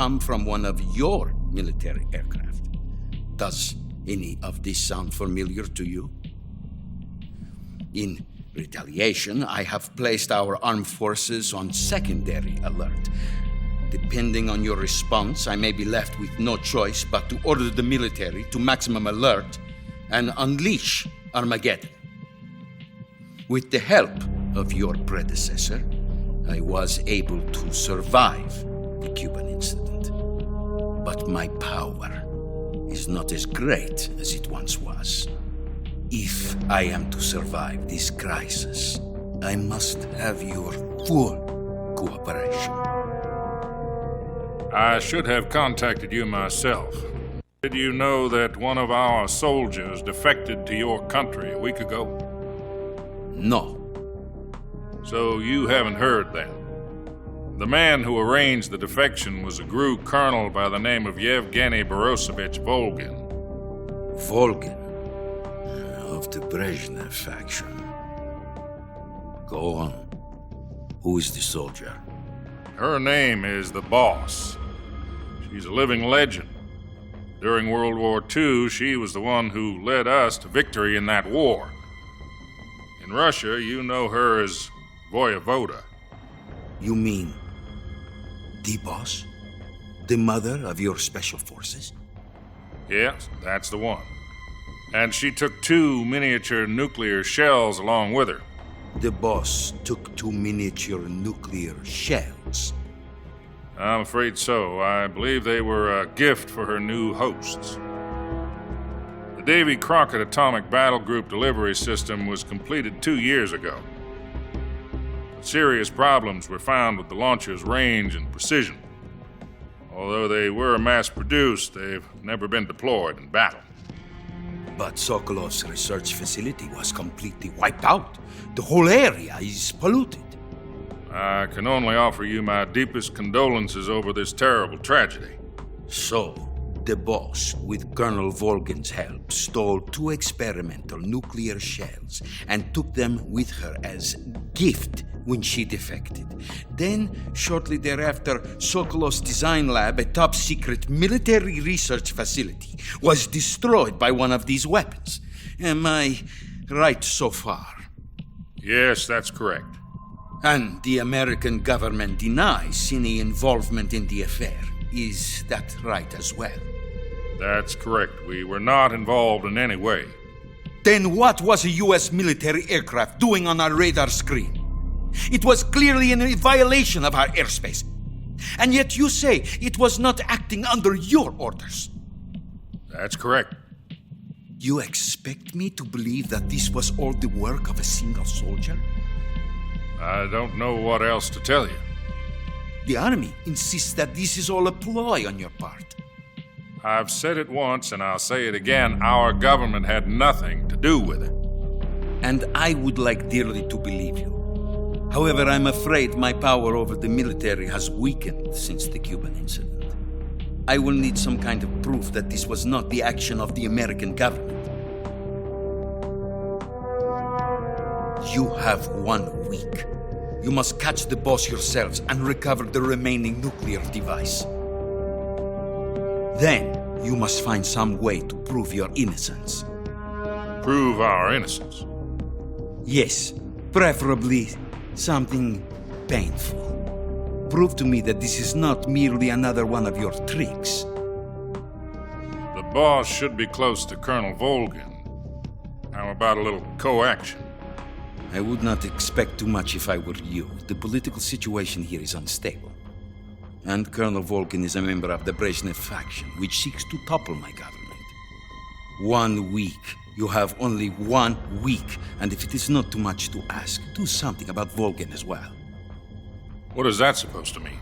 come from one of your military aircraft. Does any of this sound familiar to you? In retaliation, I have placed our armed forces on secondary alert. Depending on your response, I may be left with no choice but to order the military to maximum alert and unleash Armageddon. With the help of your predecessor, I was able to survive the Cuban incident. But my power is not as great as it once was. If I am to survive this crisis, I must have your full cooperation. I should have contacted you myself. Did you know that one of our soldiers defected to your country a week ago? No. So you haven't heard then. The man who arranged the defection was a GRU colonel by the name of Yevgeny Borisovich Volgin. Volgin? Of the Brezhnev faction. Go on. Who is the soldier? Her name is the Boss. She's a living legend. During World War II, she was the one who led us to victory in that war. In Russia, you know her as Voyevoda. You mean the Boss? The mother of your special forces? Yes, that's the one. And she took 2 miniature nuclear shells along with her. The Boss took 2 miniature nuclear shells? I'm afraid so. I believe they were a gift for her new hosts. The Davy Crockett Atomic Battle Group delivery system was completed 2 years ago. But serious problems were found with the launcher's range and precision. Although they were mass-produced, they've never been deployed in battle. But Sokolov's research facility was completely wiped out. The whole area is polluted. I can only offer you my deepest condolences over this terrible tragedy. So, the Boss, with Colonel Volgin's help, stole 2 experimental nuclear shells and took them with her as gift when she defected. Then, shortly thereafter, Sokolov's design lab, a top-secret military research facility, was destroyed by one of these weapons. Am I right so far? Yes, that's correct. And the American government denies any involvement in the affair. Is that right as well? That's correct. We were not involved in any way. Then what was a U.S. military aircraft doing on our radar screen? It was clearly in violation of our airspace. And yet you say it was not acting under your orders. That's correct. You expect me to believe that this was all the work of a single soldier? I don't know what else to tell you. The Army insists that this is all a ploy on your part. I've said it once and I'll say it again. Our government had nothing to do with it. And I would like dearly to believe you. However, I'm afraid my power over the military has weakened since the Cuban incident. I will need some kind of proof that this was not the action of the American government. You have 1 week. You must catch the Boss yourselves and recover the remaining nuclear device. Then, you must find some way to prove your innocence. Prove our innocence? Yes, preferably something painful. Prove to me that this is not merely another one of your tricks. The Boss should be close to Colonel Volgin. How about a little co-action? I would not expect too much if I were you. The political situation here is unstable. And Colonel Volgin is a member of the Brezhnev faction, which seeks to topple my government. 1 week. You have only 1 week. And if it is not too much to ask, do something about Volgin as well. What is that supposed to mean?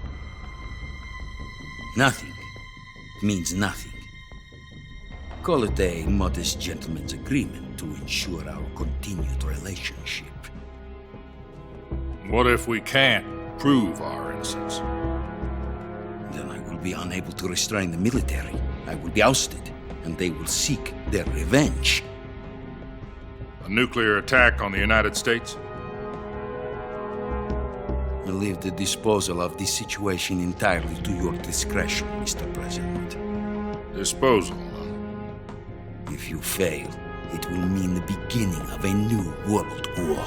Nothing. It means nothing. Call it a modest gentleman's agreement to ensure our continued relationship. What if we can't prove our innocence? Then I will be unable to restrain the military. I will be ousted, and they will seek their revenge. A nuclear attack on the United States? I leave the disposal of this situation entirely to your discretion, Mr. President. Disposal. If you fail, it will mean the beginning of a new world war.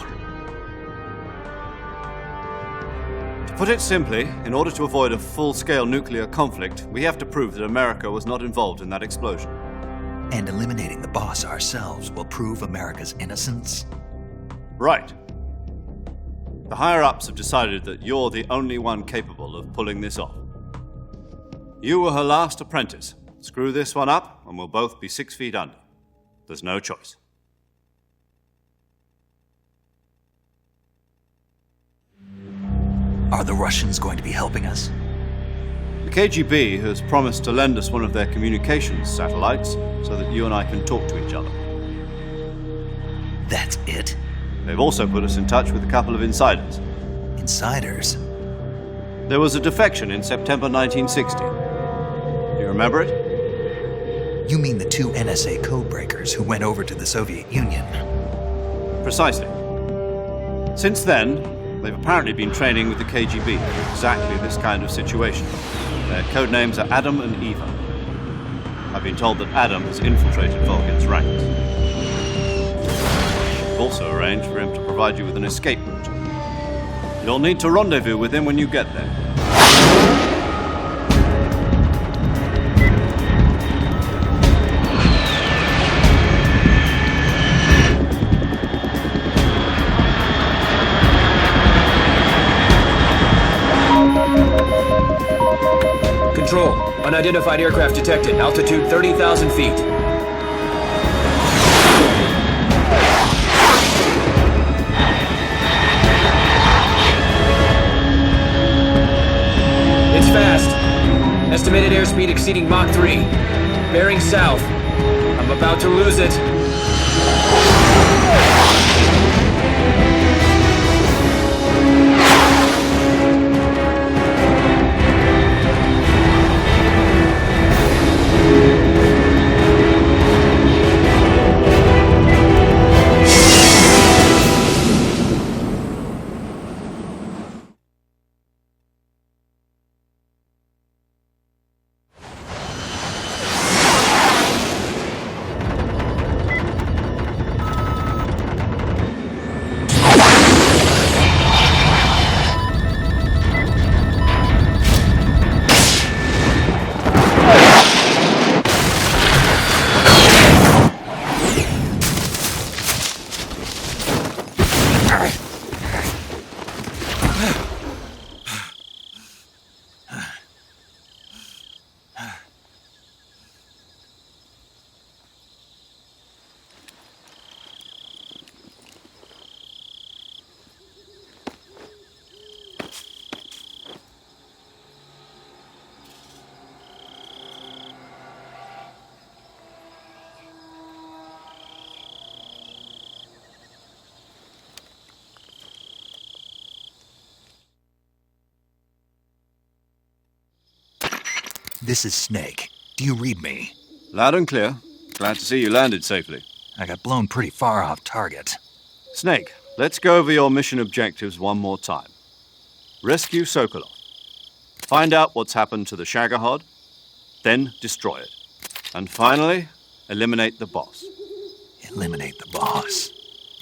To put it simply, in order to avoid a full-scale nuclear conflict, we have to prove that America was not involved in that explosion. And eliminating the boss ourselves will prove America's innocence? Right. The higher-ups have decided that you're the only one capable of pulling this off. You were her last apprentice. Screw this one up, and we'll both be 6 feet under. There's no choice. Are the Russians going to be helping us? The KGB has promised to lend us one of their communications satellites so that you and I can talk to each other. That's it? They've also put us in touch with a couple of insiders. Insiders? There was a defection in September 1960. Do you remember it? You mean the 2 NSA codebreakers who went over to the Soviet Union? Precisely. Since then, they've apparently been training with the KGB for exactly this kind of situation. Their codenames are Adam and Eva. I've been told that Adam has infiltrated Volgin's ranks. We've also arranged for him to provide you with an escape route. You'll need to rendezvous with him when you get there. Control. Unidentified aircraft detected. Altitude 30,000 feet. It's fast. Estimated airspeed exceeding Mach 3. Bearing south. I'm about to lose it. This is Snake. Do you read me? Loud and clear. Glad to see you landed safely. I got blown pretty far off target. Snake, let's go over your mission objectives one more time. Rescue Sokolov. Find out what's happened to the Shagohod, then destroy it. And finally, eliminate the boss. Eliminate the boss.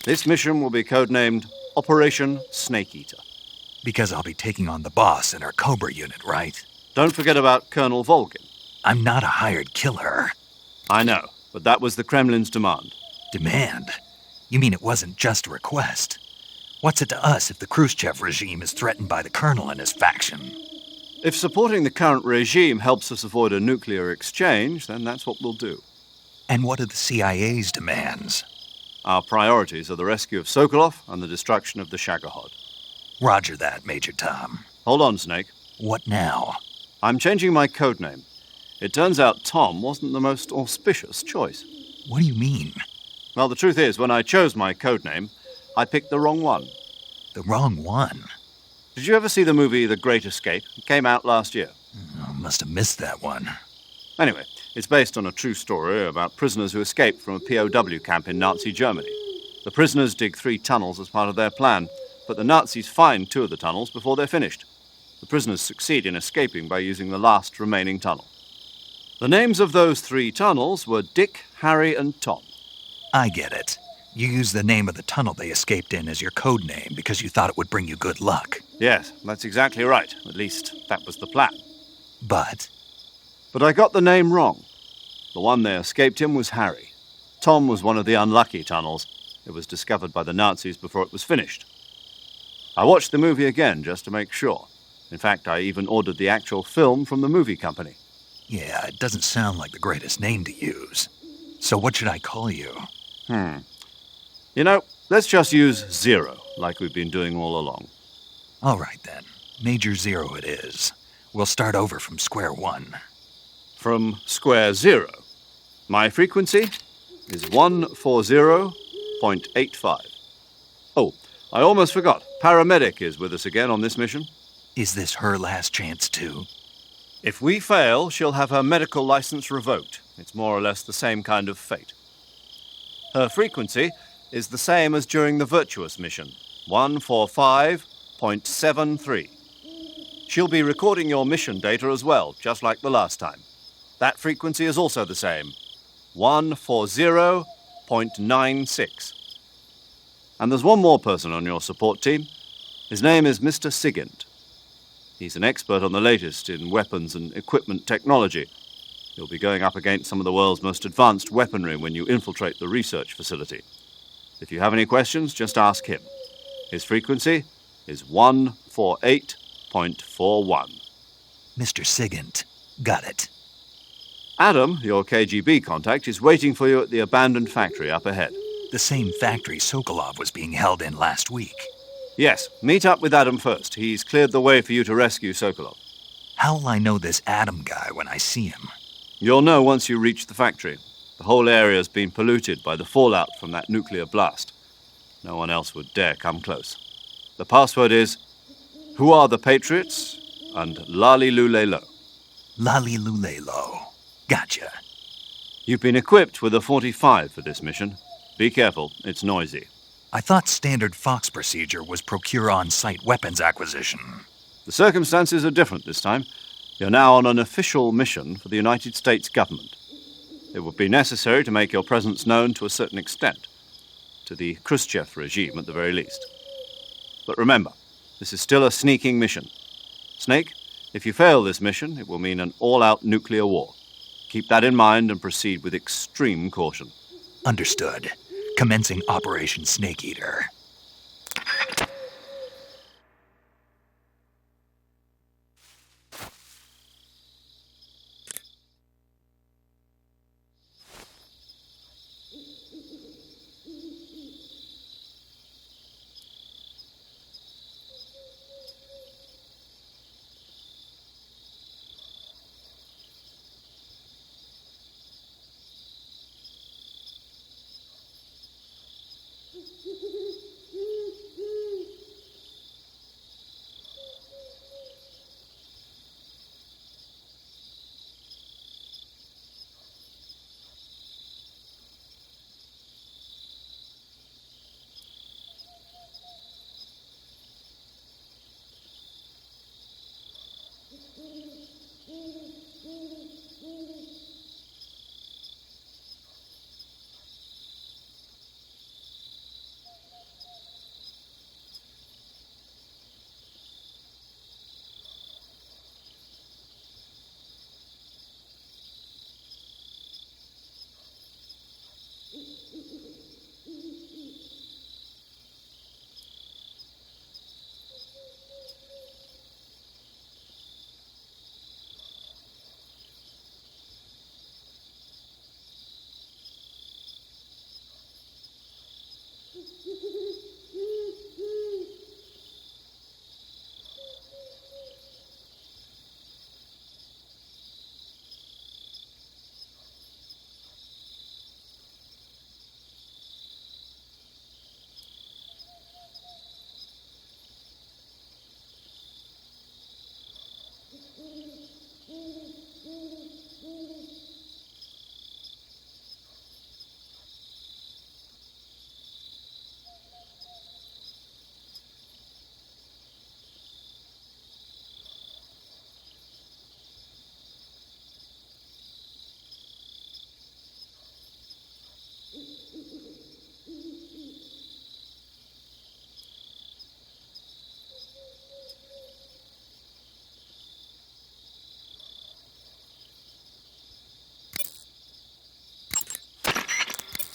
This mission will be codenamed Operation Snake Eater. Because I'll be taking on the boss in our Cobra unit, right? Don't forget about Colonel Volgin. I'm not a hired killer. I know, but that was the Kremlin's demand. Demand? You mean it wasn't just a request? What's it to us if the Khrushchev regime is threatened by the Colonel and his faction? If supporting the current regime helps us avoid a nuclear exchange, then that's what we'll do. And what are the CIA's demands? Our priorities are the rescue of Sokolov and the destruction of the Shagohod. Roger that, Major Tom. Hold on, Snake. What now? I'm changing my codename. It turns out Tom wasn't the most auspicious choice. What do you mean? Well, the truth is, when I chose my codename, I picked the wrong one. The wrong one? Did you ever see the movie The Great Escape? It came out last year. I must have missed that one. Anyway, it's based on a true story about prisoners who escaped from a POW camp in Nazi Germany. The prisoners dig 3 tunnels as part of their plan. but the Nazis find 2 of the tunnels before they're finished. The prisoners succeed in escaping by using the last remaining tunnel. The names of those 3 tunnels were Dick, Harry, and Tom. I get it. You used the name of the tunnel they escaped in as your code name because you thought it would bring you good luck. Yes, that's exactly right. At least, that was the plan. But But I got the name wrong. The one they escaped in was Harry. Tom was one of the unlucky tunnels. It was discovered by the Nazis before it was finished. I watched the movie again just to make sure. In fact, I even ordered the actual film from the movie company. yeah, it doesn't sound like the greatest name to use. So what should I call you? You know, let's just use Zero, like we've been doing all along. All right then. Major Zero it is. We'll start over from square one. From square 0. My frequency is 140.85. Oh, I almost forgot. Paramedic is with us again on this mission. Is this her last chance too? If we fail, she'll have her medical license revoked. It's more or less the same kind of fate. Her frequency is the same as during the Virtuous mission, 145.73. She'll be recording your mission data as well, just like the last time. That frequency is also the same, 140.96. And there's one more person on your support team. His name is Mr. Sigint. He's an expert on the latest in weapons and equipment technology. You'll be going up against some of the world's most advanced weaponry when you infiltrate the research facility. If you have any questions, just ask him. His frequency is 148.41. Mr. Sigint. Got it. Adam, your KGB contact, is waiting for you at the abandoned factory up ahead. The same factory Sokolov was being held in last week. Yes, meet up with Adam first. He's cleared the way for you to rescue Sokolov. How'll I know this Adam guy when I see him? You'll know once you reach the factory. The whole area's been polluted by the fallout from that nuclear blast. No one else would dare come close. The password is, "Who are the Patriots?" and "Lali Lule Lo." Lali Lulelo. Gotcha. You've been equipped with a 45 for this mission. Be careful, it's noisy. I thought standard Fox procedure was procure on-site weapons acquisition. The circumstances are different this time. You're now on an official mission for the United States government. It would be necessary to make your presence known to a certain extent, to the Khrushchev regime at the very least. But remember, this is still a sneaking mission. Snake, if you fail this mission, it will mean an all-out nuclear war. Keep that in mind and proceed with extreme caution. Understood. Commencing Operation Snake Eater.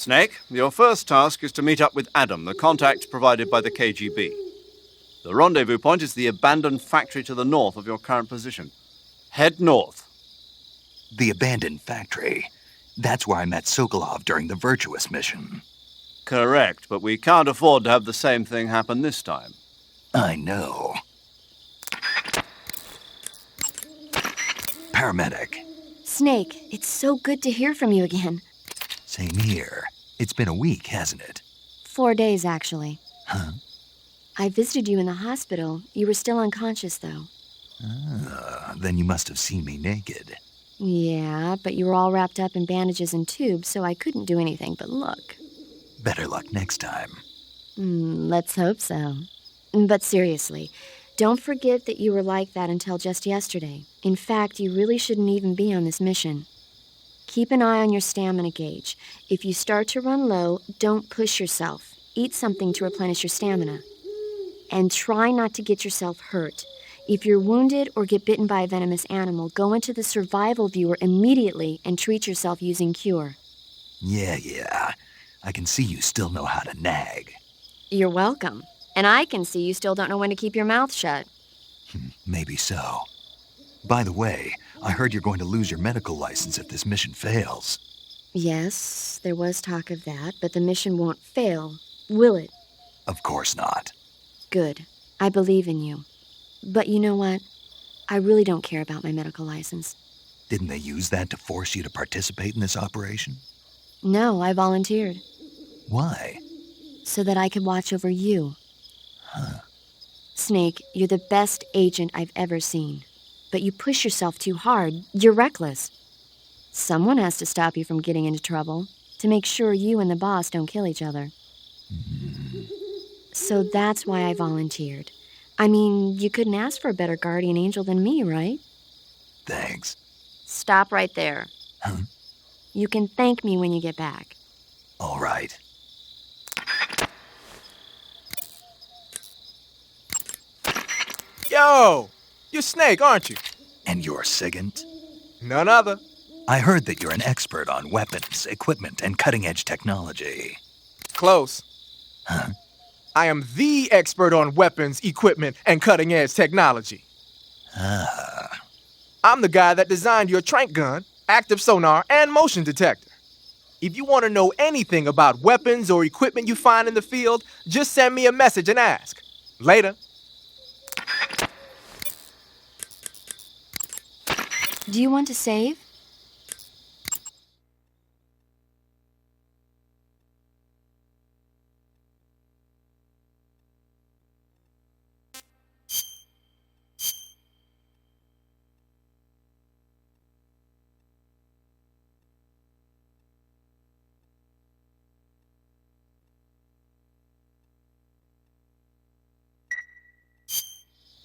Snake, your first task is to meet up with Adam, the contact provided by the KGB. The rendezvous point is the abandoned factory to the north of your current position. Head north. The abandoned factory. That's where I met Sokolov during the Virtuous mission. Correct, but we can't afford to have the same thing happen this time. I know. Paramedic. Snake, it's so good to hear from you again. Same here. It's been a week, hasn't it? 4 days, actually. Huh? I visited you in the hospital. You were still unconscious, though. Then you must have seen me naked. Yeah, but you were all wrapped up in bandages and tubes, so I couldn't do anything but look. Better luck next time. Let's hope so. But seriously, don't forget that you were like that until just yesterday. In fact, you really shouldn't even be on this mission. Keep an eye on your stamina gauge. If you start to run low, don't push yourself. Eat something to replenish your stamina. And try not to get yourself hurt. If you're wounded or get bitten by a venomous animal, go into the survival viewer immediately and treat yourself using Cure. Yeah. I can see you still know how to nag. You're welcome. And I can see you still don't know when to keep your mouth shut. Maybe so. By the way, I heard you're going to lose your medical license if this mission fails. Yes, there was talk of that, but the mission won't fail, will it? Of course not. Good. I believe in you. But you know what? I really don't care about my medical license. Didn't they use that to force you to participate in this operation? No, I volunteered. Why? So that I could watch over you. Huh. Snake, you're the best agent I've ever seen. But you push yourself too hard. You're reckless. Someone has to stop you from getting into trouble, to make sure you and the boss don't kill each other. So that's why I volunteered. I mean, you couldn't ask for a better guardian angel than me, right? Thanks. Stop right there. Huh? You can thank me when you get back. All right. Yo! You're Snake, aren't you? And you're Sigint? None other. I heard that you're an expert on weapons, equipment, and cutting-edge technology. Close. Huh? I am the expert on weapons, equipment, and cutting-edge technology. Ah. I'm the guy that designed your trank gun, active sonar, and motion detector. If you want to know anything about weapons or equipment you find in the field, just send me a message and ask. Later. Do you want to save?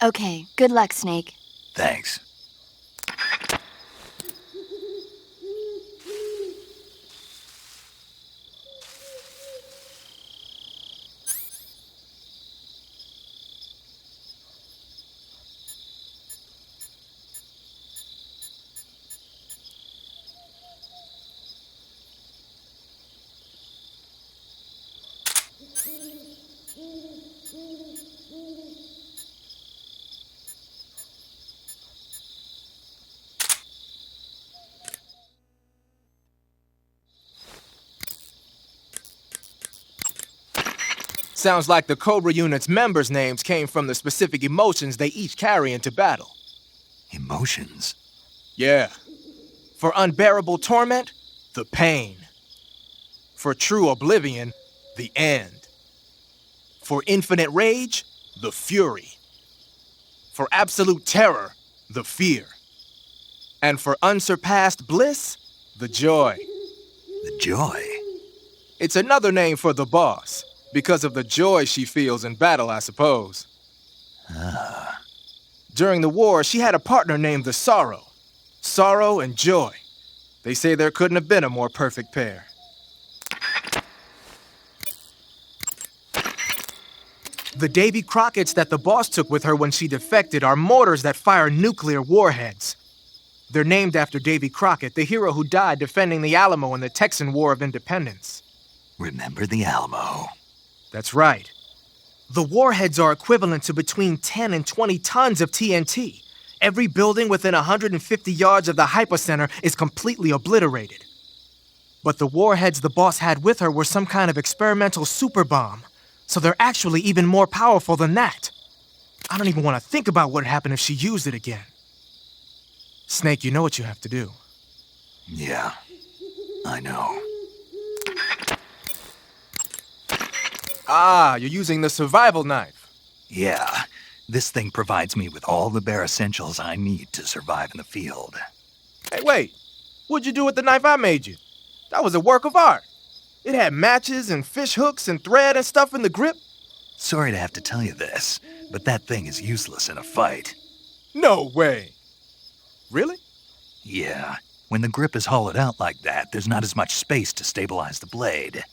Okay, good luck, Snake. Thanks. Sounds like the Cobra Unit's members' names came from the specific emotions they each carry into battle. Emotions? Yeah. For unbearable torment, the pain. For true oblivion, the end. For infinite rage, the fury. For absolute terror, the fear. And for unsurpassed bliss, the joy. The joy? It's another name for the boss, because of the joy she feels in battle, I suppose. Ah. During the war, she had a partner named the Sorrow. Sorrow and joy. They say there couldn't have been a more perfect pair. The Davy Crockett's that the boss took with her when she defected are mortars that fire nuclear warheads. They're named after Davy Crockett, the hero who died defending the Alamo in the Texan War of Independence. Remember the Alamo. That's right. The warheads are equivalent to between 10 and 20 tons of TNT. Every building within 150 yards of the hypocenter is completely obliterated. But the warheads the boss had with her were some kind of experimental super bomb, so they're actually even more powerful than that. I don't even want to think about what would happen if she used it again. Snake, you know what you have to do. Yeah, I know. Ah, you're using the survival knife. Yeah, this thing provides me with all the bare essentials I need to survive in the field. Hey, wait. What'd you do with the knife I made you? That was a work of art. It had matches and fish hooks and thread and stuff in the grip. Sorry to have to tell you this, but that thing is useless in a fight. No way. Really? Yeah, when the grip is hollowed out like that, there's not as much space to stabilize the blade.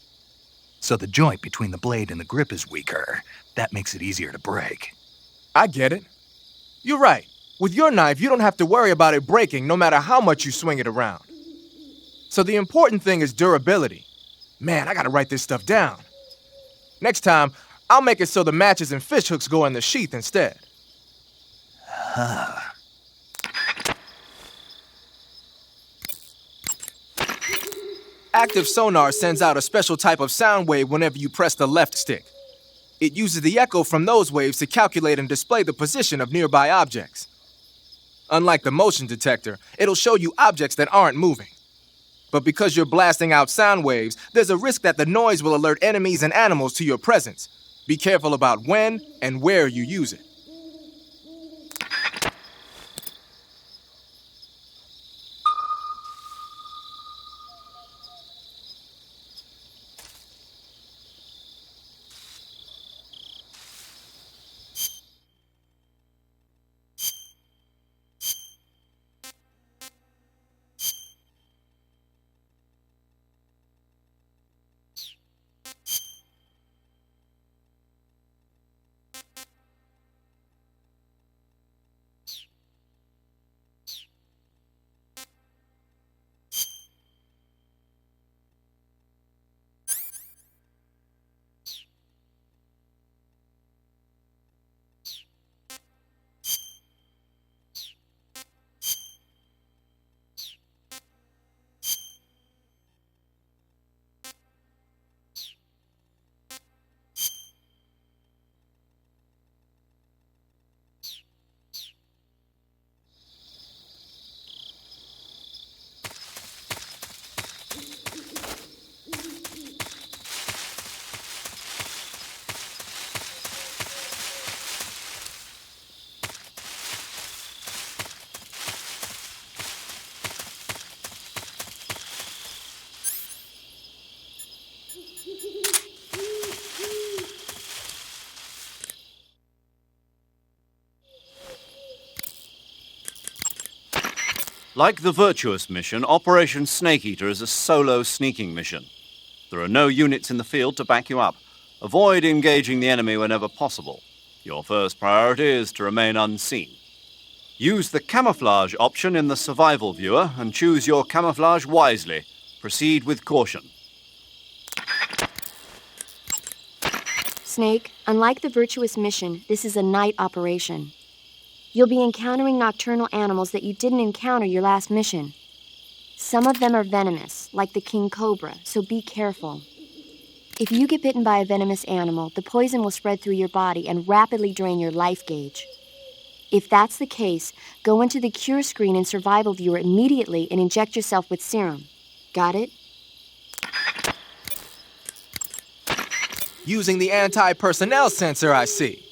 So the joint between the blade and the grip is weaker. That makes it easier to break. I get it. You're right. With your knife, you don't have to worry about it breaking no matter how much you swing it around. So the important thing is durability. Man, I gotta write this stuff down. Next time, I'll make it so the matches and fish hooks go in the sheath instead. Active sonar sends out a special type of sound wave whenever you press the left stick. It uses the echo from those waves to calculate and display the position of nearby objects. Unlike the motion detector, it'll show you objects that aren't moving. But because you're blasting out sound waves, there's a risk that the noise will alert enemies and animals to your presence. Be careful about when and where you use it. Like the Virtuous mission, Operation Snake Eater is a solo sneaking mission. There are no units in the field to back you up. Avoid engaging the enemy whenever possible. Your first priority is to remain unseen. Use the camouflage option in the survival viewer and choose your camouflage wisely. Proceed with caution. Snake, unlike the Virtuous mission, this is a night operation. You'll be encountering nocturnal animals that you didn't encounter your last mission. Some of them are venomous, like the king cobra, so be careful. If you get bitten by a venomous animal, the poison will spread through your body and rapidly drain your life gauge. If that's the case, go into the cure screen in survival viewer immediately and inject yourself with serum. Got it? Using the anti-personnel sensor, I see.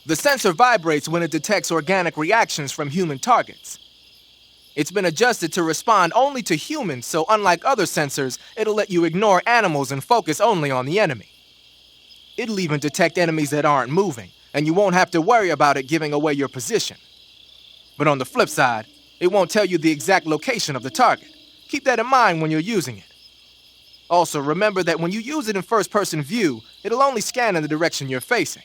The sensor vibrates when it detects organic reactions from human targets. It's been adjusted to respond only to humans, so unlike other sensors, it'll let you ignore animals and focus only on the enemy. It'll even detect enemies that aren't moving, and you won't have to worry about it giving away your position. But on the flip side, it won't tell you the exact location of the target. Keep that in mind when you're using it. Also, remember that when you use it in first-person view, it'll only scan in the direction you're facing.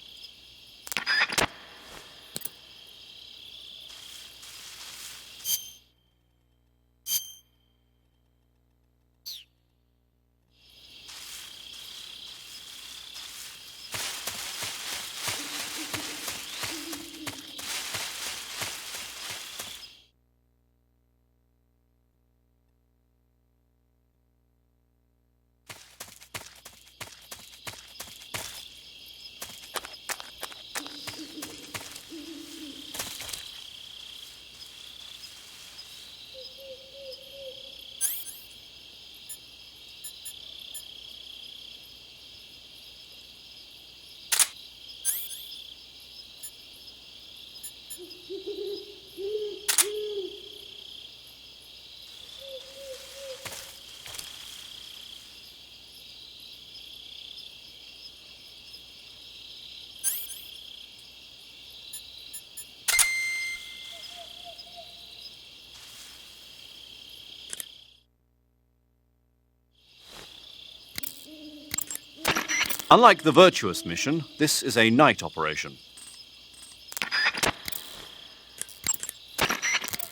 Unlike the Virtuous mission, this is a night operation.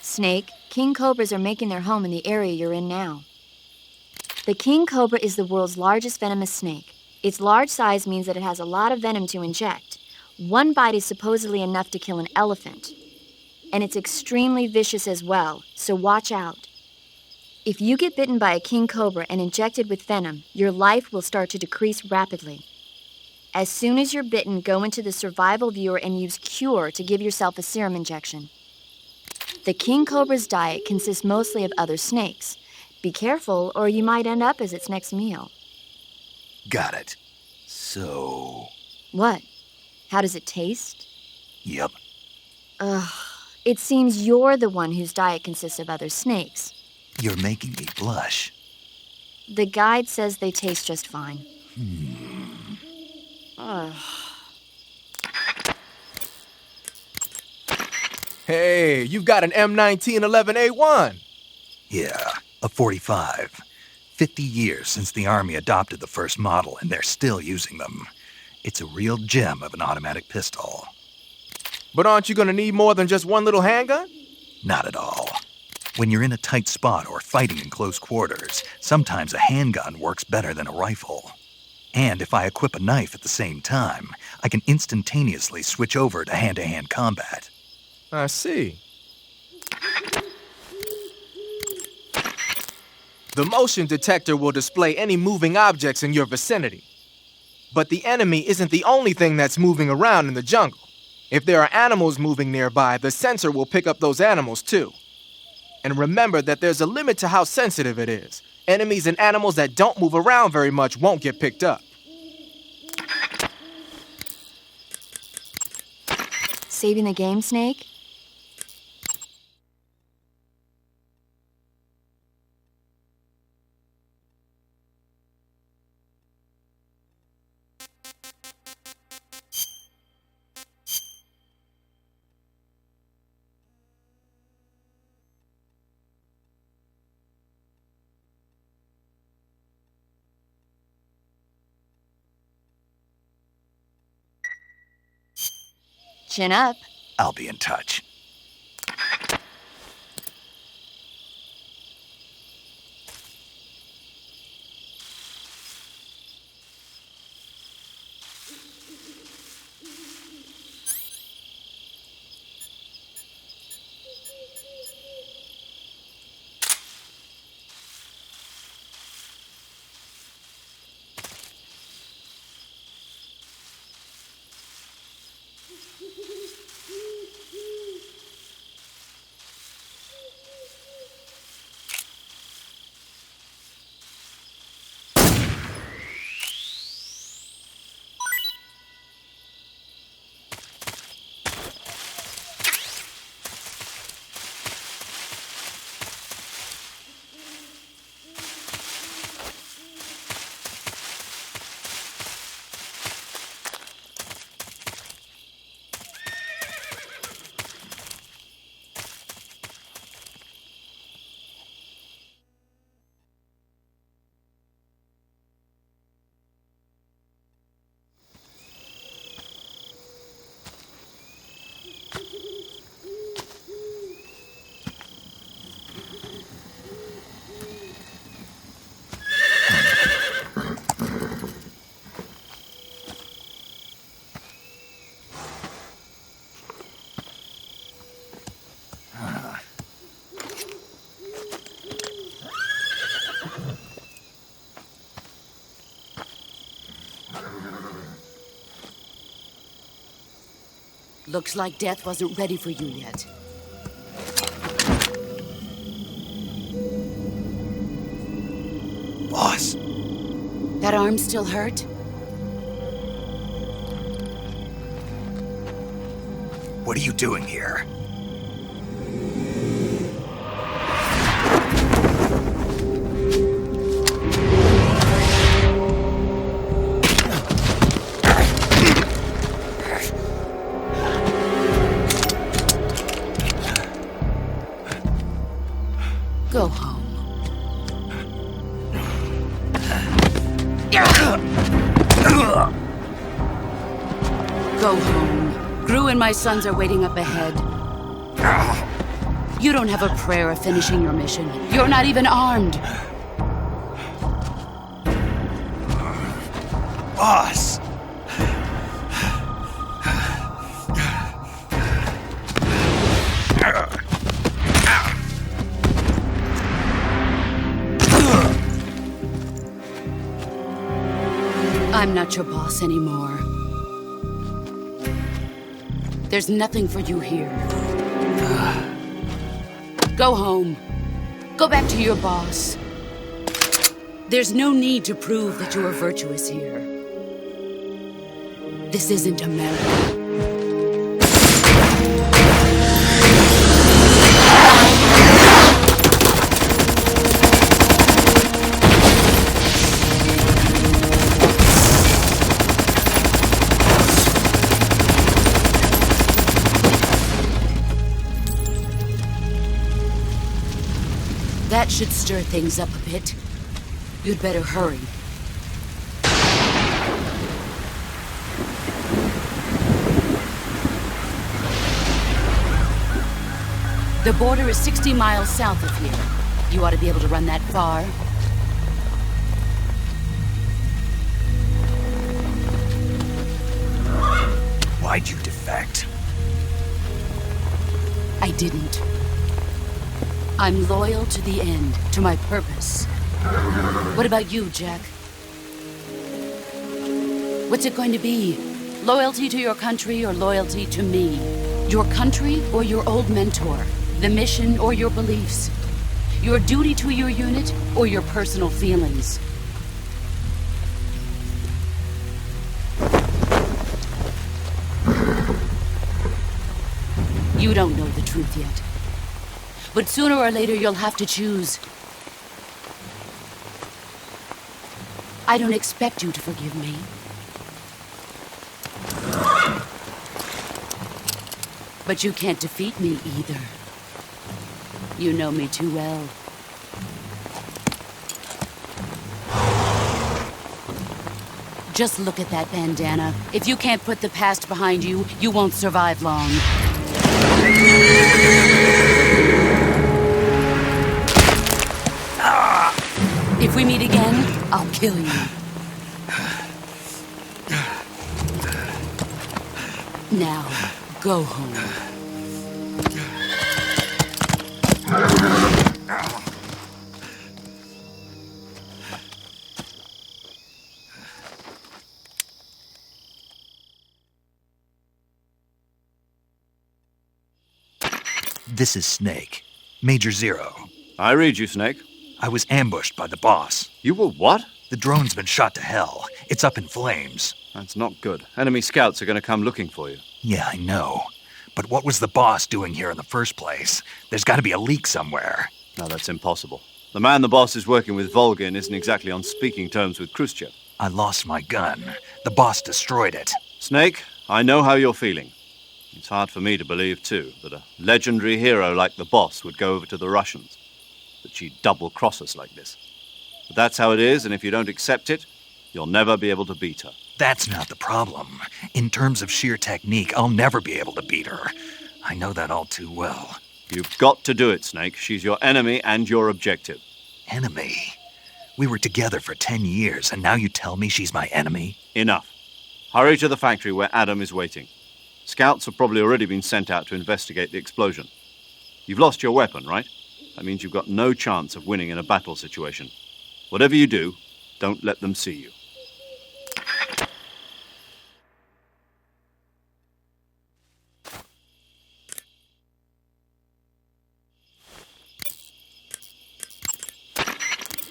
Snake, king cobras are making their home in the area you're in now. The king cobra is the world's largest venomous snake. Its large size means that it has a lot of venom to inject. One bite is supposedly enough to kill an elephant. And it's extremely vicious as well, so watch out. If you get bitten by a king cobra and injected with venom, your life will start to decrease rapidly. As soon as you're bitten, go into the survival viewer and use Cure to give yourself a serum injection. The king cobra's diet consists mostly of other snakes. Be careful, or you might end up as its next meal. Got it. So... What? How does it taste? Yep. Ugh. It seems you're the one whose diet consists of other snakes. You're making me blush. The guide says they taste just fine. Ugh. Hey, you've got an M1911A1. Yeah, a 45. 50 years since the Army adopted the first model, and they're still using them. It's a real gem of an automatic pistol. But aren't you gonna need more than just one little handgun? Not at all. When you're in a tight spot or fighting in close quarters, sometimes a handgun works better than a rifle. And if I equip a knife at the same time, I can instantaneously switch over to hand-to-hand combat. I see. The motion detector will display any moving objects in your vicinity. But the enemy isn't the only thing that's moving around in the jungle. If there are animals moving nearby, the sensor will pick up those animals too. And remember that there's a limit to how sensitive it is. Enemies and animals that don't move around very much won't get picked up. Saving the game, Snake? Chin up. I'll be in touch. Looks like death wasn't ready for you yet. Boss. That arm still hurt? What are you doing here? Go home. Go home. Gru and my sons are waiting up ahead. You don't have a prayer of finishing your mission. You're not even armed. Boss! I'm not your boss anymore. There's nothing for you here. Go home. Go back to your boss. There's no need to prove that you are virtuous here. This isn't America. That should stir things up a bit. You'd better hurry. The border is 60 miles south of here. You ought to be able to run that far. Why'd you defect? I didn't. I'm loyal to the end, to my purpose. What about you, Jack? What's it going to be? Loyalty to your country or loyalty to me? Your country or your old mentor? The mission or your beliefs? Your duty to your unit or your personal feelings? You don't know the truth yet. But sooner or later, you'll have to choose. I don't expect you to forgive me. But you can't defeat me either. You know me too well. Just look at that bandana. If you can't put the past behind you, you won't survive long. If we meet again, I'll kill you. Now, go home. This is Snake. Major Zero. I read you, Snake. I was ambushed by the boss. You were what? The drone's been shot to hell. It's up in flames. That's not good. Enemy scouts are going to come looking for you. Yeah, I know. But what was the boss doing here in the first place? There's got to be a leak somewhere. No, that's impossible. The man the boss is working with, Volgin, isn't exactly on speaking terms with Khrushchev. I lost my gun. The boss destroyed it. Snake, I know how you're feeling. It's hard for me to believe, too, that a legendary hero like the boss would go over to the Russians. That she'd double-cross us like this. But that's how it is, and if you don't accept it, you'll never be able to beat her. That's not the problem. In terms of sheer technique, I'll never be able to beat her. I know that all too well. You've got to do it, Snake. She's your enemy and your objective. Enemy? We were together for 10 years, and now you tell me she's my enemy? Enough. Hurry to the factory where Adam is waiting. Scouts have probably already been sent out to investigate the explosion. You've lost your weapon, right? That means you've got no chance of winning in a battle situation. Whatever you do, don't let them see you.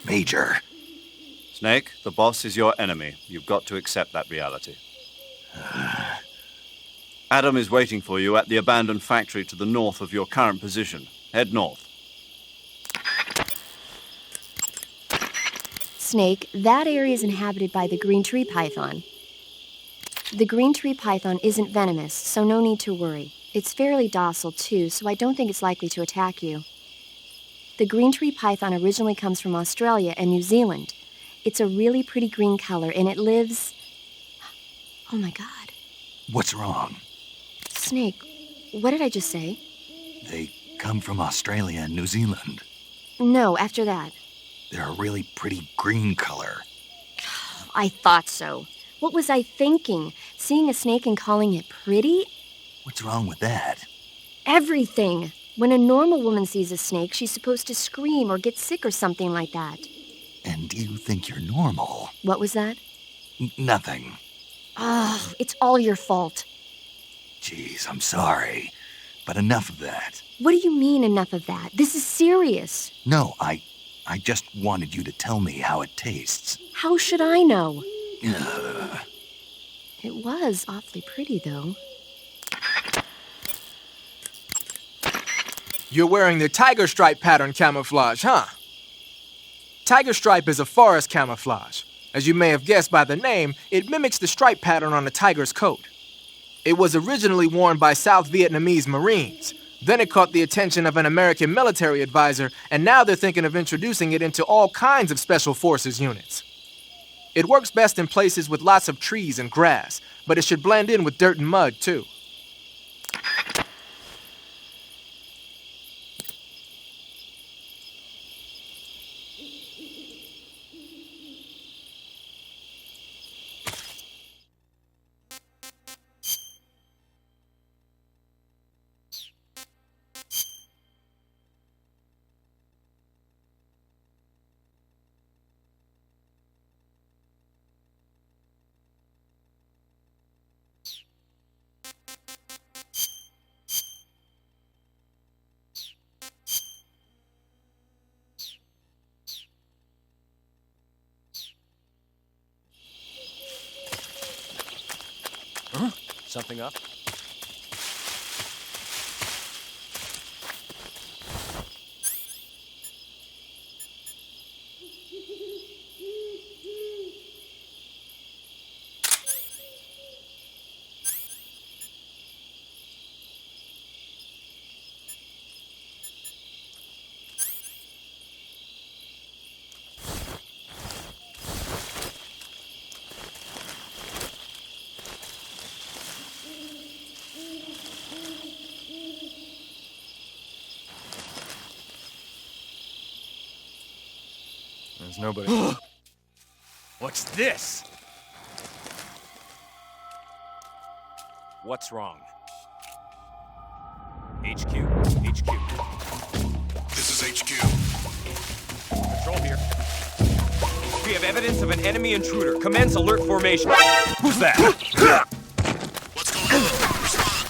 Major. Snake, the boss is your enemy. You've got to accept that reality. Adam is waiting for you at the abandoned factory to the north of your current position. Head north. Snake, that area is inhabited by the green tree python. The green tree python isn't venomous, so no need to worry. It's fairly docile, too, so I don't think it's likely to attack you. The green tree python originally comes from Australia and New Zealand. It's a really pretty green color, and it lives Oh my God. What's wrong? Snake, what did I just say? They come from Australia and New Zealand. No, after that. They're a really pretty green color. I thought so. What was I thinking? Seeing a snake and calling it pretty? What's wrong with that? Everything. When a normal woman sees a snake, she's supposed to scream or get sick or something like that. And you think you're normal? What was that? Nothing. Oh, it's all your fault. Jeez, I'm sorry. But enough of that. What do you mean, enough of that? This is serious. No, I just wanted you to tell me how it tastes. How should I know? Ugh. It was awfully pretty, though. You're wearing the tiger stripe pattern camouflage, huh? Tiger stripe is a forest camouflage. As you may have guessed by the name, it mimics the stripe pattern on a tiger's coat. It was originally worn by South Vietnamese Marines. Then it caught the attention of an American military advisor, and now they're thinking of introducing it into all kinds of special forces units. It works best in places with lots of trees and grass, but it should blend in with dirt and mud, too. Something up? There's nobody. What's this? What's wrong? HQ. This is HQ. Patrol here. We have evidence of an enemy intruder. Commence alert formation. Who's that? What's going on? Respond.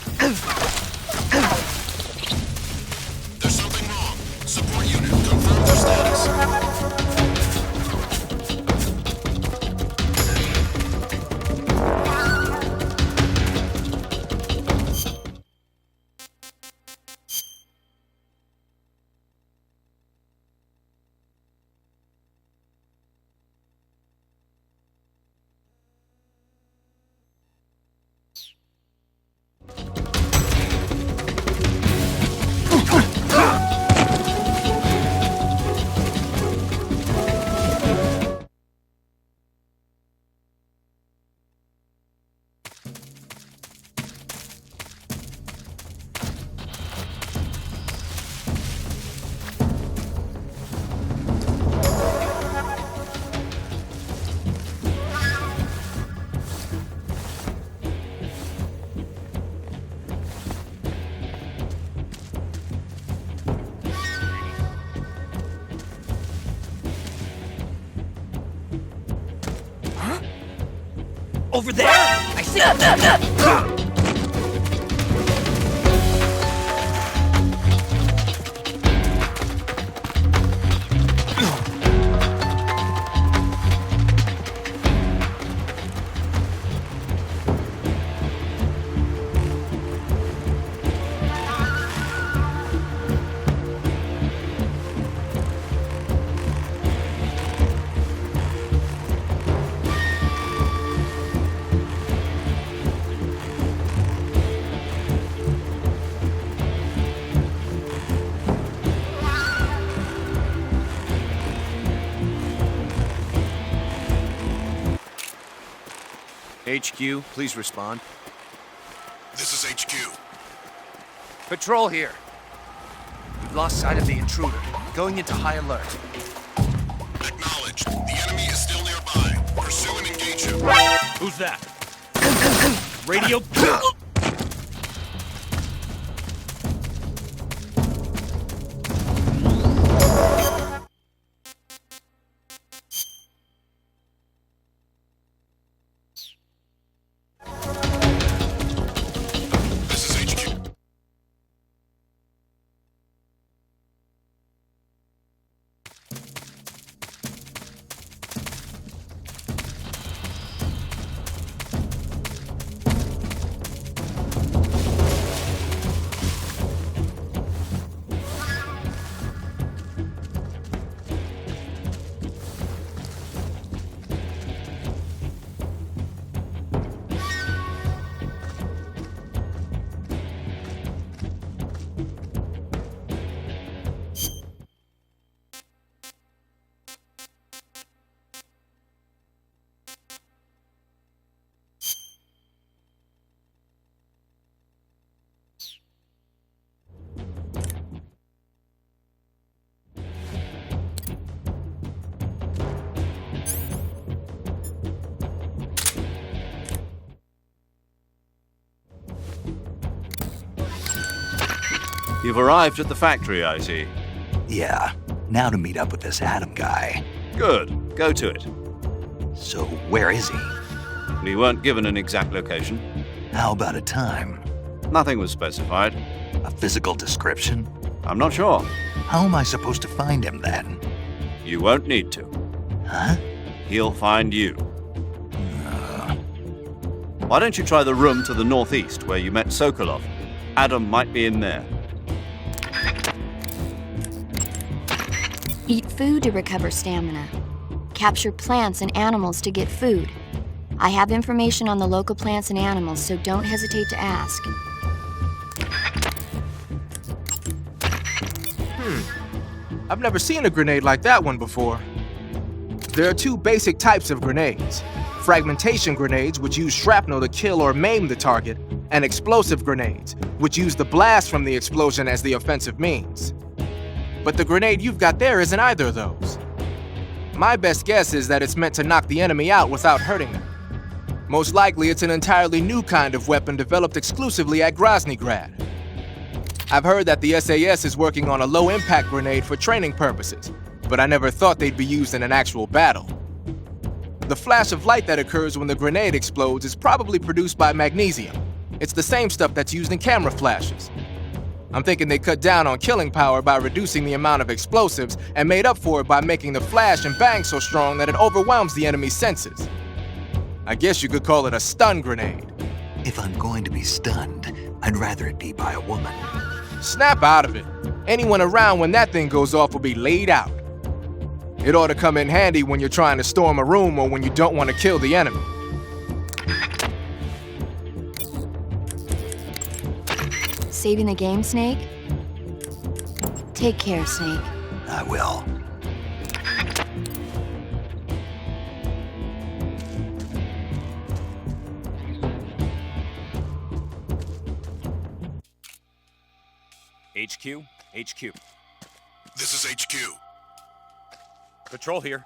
There's something wrong. Support unit, confirm their status. Over there! I see. HQ, please respond. This is HQ. Patrol here. We've lost sight of the intruder. Going into high alert. Acknowledged. The enemy is still nearby. Pursue and engage him. Who's that? Radio. This is HQ. You've arrived at the factory, I see. Yeah, now to meet up with this Adam guy. Good. Go to it. So, where is he? We weren't given an exact location. How about a time? Nothing was specified. A physical description? I'm not sure. How am I supposed to find him then? You won't need to. Huh? He'll find you. Why don't you try the room to the northeast where you met Sokolov? Adam might be in there. Eat food to recover stamina. Capture plants and animals to get food. I have information on the local plants and animals, so don't hesitate to ask. I've never seen a grenade like that one before. There are two basic types of grenades. Fragmentation grenades, which use shrapnel to kill or maim the target, and explosive grenades, which use the blast from the explosion as the offensive means. But the grenade you've got there isn't either of those. My best guess is that it's meant to knock the enemy out without hurting them. Most likely it's an entirely new kind of weapon developed exclusively at Groznygrad. I've heard that the SAS is working on a low-impact grenade for training purposes, but I never thought they'd be used in an actual battle. The flash of light that occurs when the grenade explodes is probably produced by magnesium. It's the same stuff that's used in camera flashes. I'm thinking they cut down on killing power by reducing the amount of explosives and made up for it by making the flash and bang so strong that it overwhelms the enemy's senses. I guess you could call it a stun grenade. If I'm going to be stunned, I'd rather it be by a woman. Snap out of it. Anyone around when that thing goes off will be laid out. It ought to come in handy when you're trying to storm a room or when you don't want to kill the enemy. Saving the game, Snake? Take care, Snake. I will. HQ, HQ. This is HQ. Patrol here.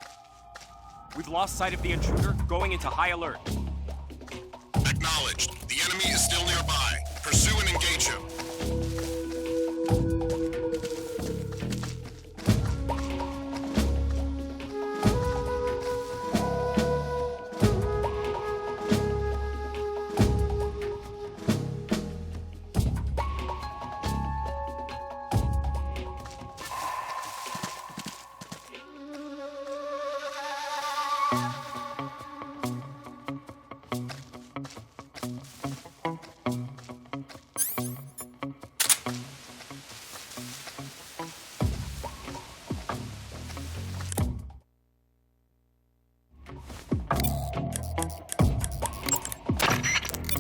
We've lost sight of the intruder, going into high alert. Acknowledged. The enemy is still nearby. Pursue and engage him.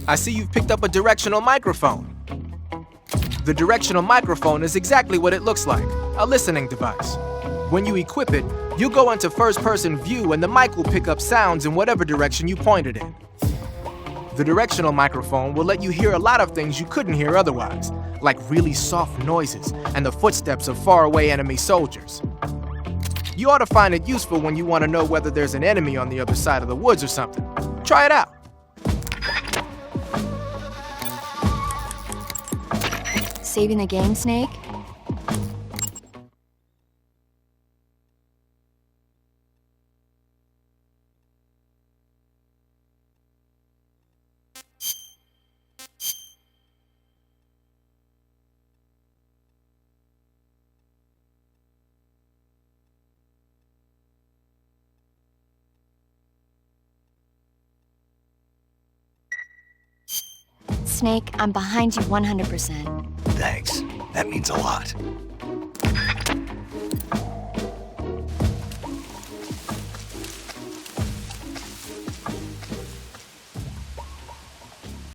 I see you've picked up a directional microphone. The directional microphone is exactly what it looks like, a listening device. When you equip it, you go into first-person view and the mic will pick up sounds in whatever direction you point it in. The directional microphone will let you hear a lot of things you couldn't hear otherwise, like really soft noises and the footsteps of faraway enemy soldiers. You ought to find it useful when you want to know whether there's an enemy on the other side of the woods or something. Try it out. Saving the game, Snake? Snake, I'm behind you 100%. Thanks. That means a lot.